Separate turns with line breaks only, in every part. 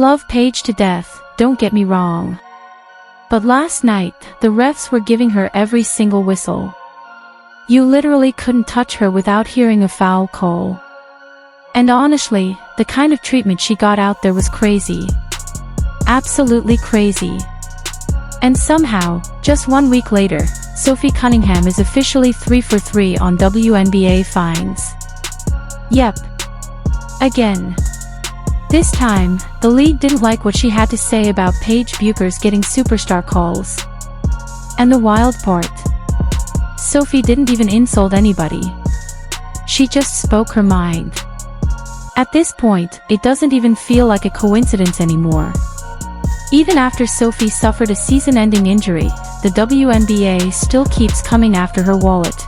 love Paige to death, don't get me wrong. But last night, the refs were giving her every single whistle. You literally couldn't touch her without hearing a foul call. And honestly, the kind of treatment she got out there was crazy. Absolutely crazy. And somehow, just 1 week later, Sophie Cunningham is officially 3 for 3 on WNBA fines. Yep. Again. This time, the league didn't like what she had to say about Paige Bueckers getting superstar calls. And the wild part? Sophie didn't even insult anybody. She just spoke her mind. At this point, it doesn't even feel like a coincidence anymore. Even after Sophie suffered a season-ending injury, the WNBA still keeps coming after her wallet.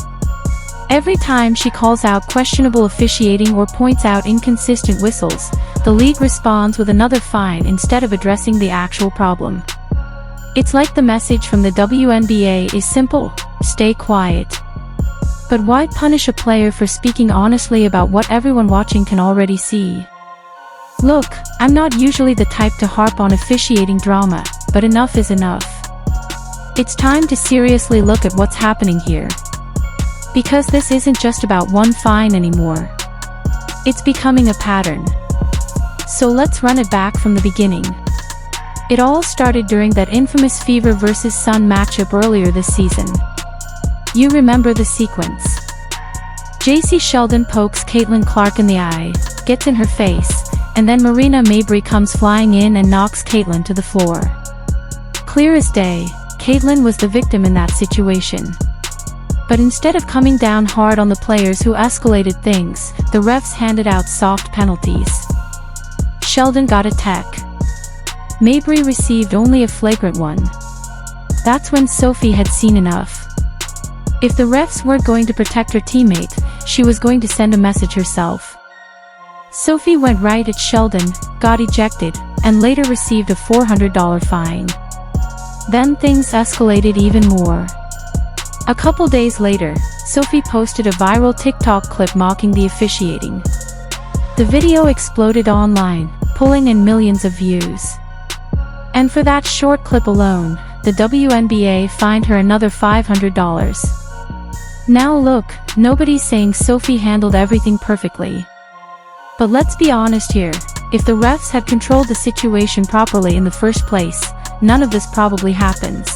Every time she calls out questionable officiating or points out inconsistent whistles, the league responds with another fine instead of addressing the actual problem. It's like the message from the WNBA is simple: stay quiet. But why punish a player for speaking honestly about what everyone watching can already see? Look, I'm not usually the type to harp on officiating drama, but enough is enough. It's time to seriously look at what's happening here. Because this isn't just about one fine anymore. It's becoming a pattern. So let's run it back from the beginning. It all started during that infamous Fever vs Sun matchup earlier this season. You remember the sequence. J.C. Sheldon pokes Caitlin Clark in the eye, gets in her face, and then Marina Mabrey comes flying in and knocks Caitlin to the floor. Clear as day, Caitlin was the victim in that situation. But instead of coming down hard on the players who escalated things, the refs handed out soft penalties. Sheldon got a tech. Mabrey received only a flagrant one. That's when Sophie had seen enough. If the refs weren't going to protect her teammate, she was going to send a message herself. Sophie went right at Sheldon, got ejected, and later received a $400 fine. Then things escalated even more. A couple days later, Sophie posted a viral TikTok clip mocking the officiating. The video exploded online, pulling in millions of views. And for that short clip alone, the WNBA fined her another $500. Now look, nobody's saying Sophie handled everything perfectly. But let's be honest here, if the refs had controlled the situation properly in the first place, none of this probably happens.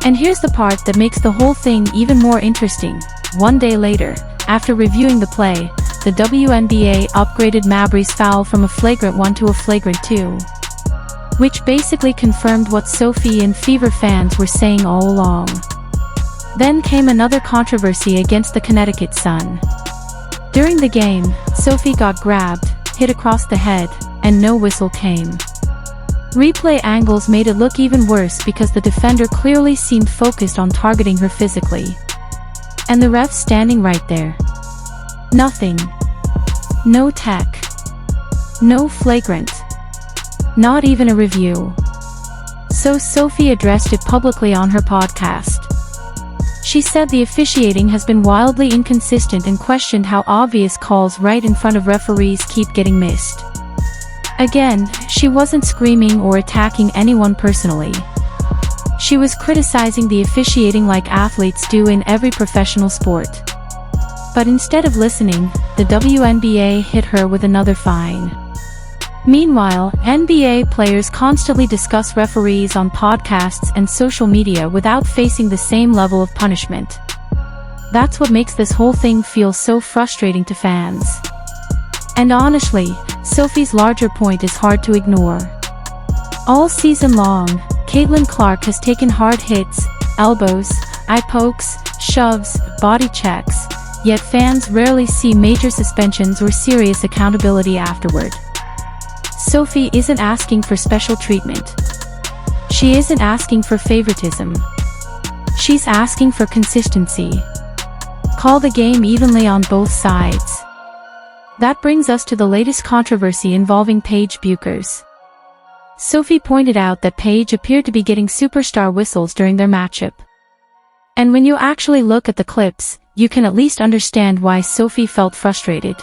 And here's the part that makes the whole thing even more interesting. 1 day later, after reviewing the play, the WNBA upgraded Mabrey's foul from a flagrant 1 to a flagrant 2. Which basically confirmed what Sophie and Fever fans were saying all along. Then came another controversy against the Connecticut Sun. During the game, Sophie got grabbed, hit across the head, and no whistle came. Replay angles made it look even worse because the defender clearly seemed focused on targeting her physically. And the ref standing right there. Nothing. No tech. No flagrant. Not even a review. So Sophie addressed it publicly on her podcast. She said the officiating has been wildly inconsistent and questioned how obvious calls right in front of referees keep getting missed. Again, she wasn't screaming or attacking anyone personally. She was criticizing the officiating like athletes do in every professional sport. But instead of listening, the WNBA hit her with another fine. Meanwhile, NBA players constantly discuss referees on podcasts and social media without facing the same level of punishment. That's what makes this whole thing feel so frustrating to fans. And honestly, Sophie's larger point is hard to ignore. All season long, Caitlin Clark has taken hard hits, elbows, eye pokes, shoves, body checks, yet fans rarely see major suspensions or serious accountability afterward. Sophie isn't asking for special treatment. She isn't asking for favoritism. She's asking for consistency. Call the game evenly on both sides. That brings us to the latest controversy involving Paige Bueckers. Sophie pointed out that Paige appeared to be getting superstar whistles during their matchup. And when you actually look at the clips, you can at least understand why Sophie felt frustrated.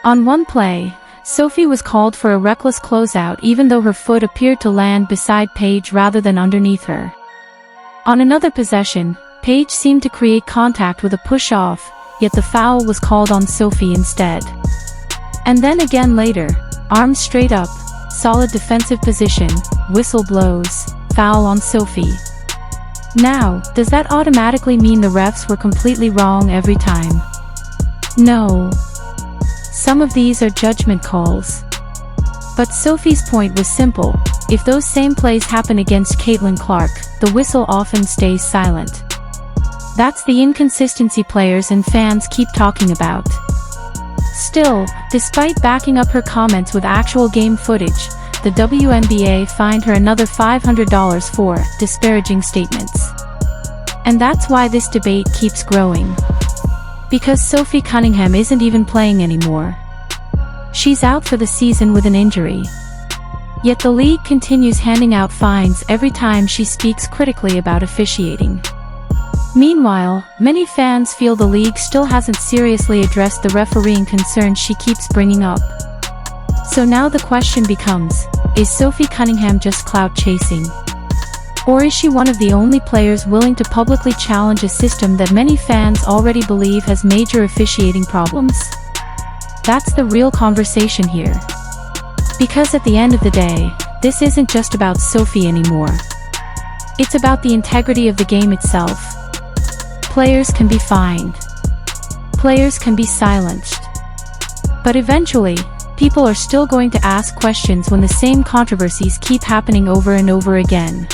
On one play, Sophie was called for a reckless closeout even though her foot appeared to land beside Paige rather than underneath her. On another possession, Paige seemed to create contact with a push-off, yet the foul was called on Sophie instead. And then again later, arms straight up, solid defensive position, whistle blows, foul on Sophie. Now, does that automatically mean the refs were completely wrong every time? No. Some of these are judgment calls. But Sophie's point was simple: if those same plays happen against Caitlin Clark, the whistle often stays silent. That's the inconsistency players and fans keep talking about. Still, despite backing up her comments with actual game footage, the WNBA fined her another $500 for disparaging statements. And that's why this debate keeps growing. Because Sophie Cunningham isn't even playing anymore. She's out for the season with an injury. Yet the league continues handing out fines every time she speaks critically about officiating. Meanwhile, many fans feel the league still hasn't seriously addressed the refereeing concerns she keeps bringing up. So now the question becomes, is Sophie Cunningham just clout chasing? Or is she one of the only players willing to publicly challenge a system that many fans already believe has major officiating problems? That's the real conversation here. Because at the end of the day, this isn't just about Sophie anymore. It's about the integrity of the game itself. Players can be fined. Players can be silenced. But eventually, people are still going to ask questions when the same controversies keep happening over and over again.